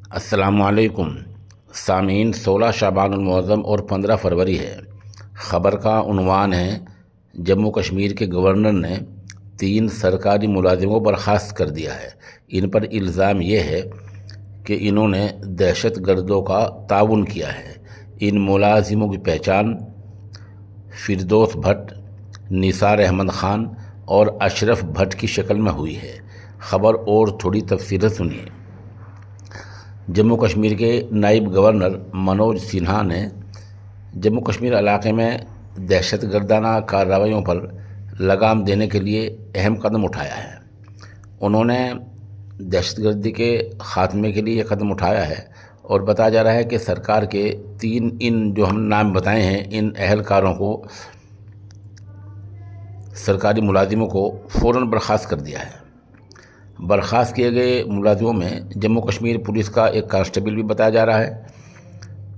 السلام علیکم سامعین، 16 شعبان المعظم اور 15 فروری ہے۔ خبر کا عنوان ہے: جموں کشمیر کے گورنر نے 3 سرکاری ملازموں کو برخاست کر دیا ہے۔ ان پر الزام یہ ہے کہ انہوں نے دہشت گردوں کا تعاون کیا ہے۔ ان ملازموں کی پہچان فردوس بھٹ، نثار احمد خان اور اشرف بھٹ کی شکل میں ہوئی ہے۔ خبر اور تھوڑی تفصیل سنیے۔ جموں کشمیر کے نائب گورنر منوج سنہا نے جموں کشمیر علاقے میں دہشت گردانہ کارروائیوں پر لگام دینے کے لیے اہم قدم اٹھایا ہے۔ انہوں نے دہشت گردی کے خاتمے کے لیے یہ قدم اٹھایا ہے اور بتایا جا رہا ہے کہ سرکار کے 3 جو ہم نام بتائے ہیں، ان اہلکاروں کو، سرکاری ملازموں کو فوراً برخاست کر دیا ہے۔ برخاست کیے گئے ملازموں میں جموں کشمیر پولیس کا ایک کانسٹیبل بھی بتایا جا رہا ہے۔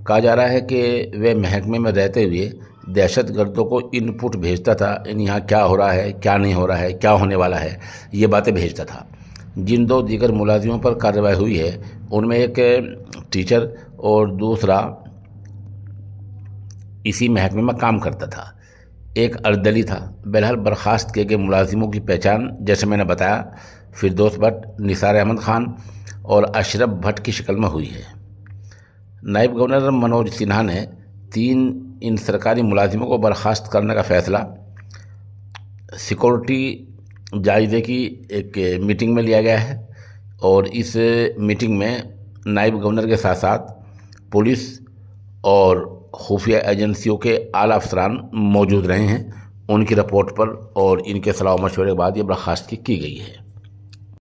کہا جا رہا ہے کہ وہ محکمے میں رہتے ہوئے دہشت گردوں کو ان پٹ بھیجتا تھا، یہاں کیا ہو رہا ہے، کیا نہیں ہو رہا ہے، کیا ہونے والا ہے، یہ باتیں بھیجتا تھا۔ جن 2 دیگر ملازموں پر کارروائی ہوئی ہے، ان میں ایک ٹیچر اور دوسرا اسی محکمے میں کام کرتا تھا، ایک اردلی تھا۔ بہرحال برخاست کیے گئے ملازموں کی پہچان، جیسے میں نے بتایا، فردوس بھٹ، نثار احمد خان اور اشرف بھٹ کی شکل میں ہوئی ہے۔ نائب گورنر منوج سنہا نے ان سرکاری ملازموں کو برخاست کرنے کا فیصلہ سیکورٹی جائزے کی ایک میٹنگ میں لیا گیا ہے، اور اس میٹنگ میں نائب گورنر کے ساتھ ساتھ پولیس اور خفیہ ایجنسیوں کے اعلیٰ افسران موجود رہے ہیں۔ ان کی رپورٹ پر اور ان کے صلاح و مشورے کے بعد یہ برخاستگی کی گئی ہے۔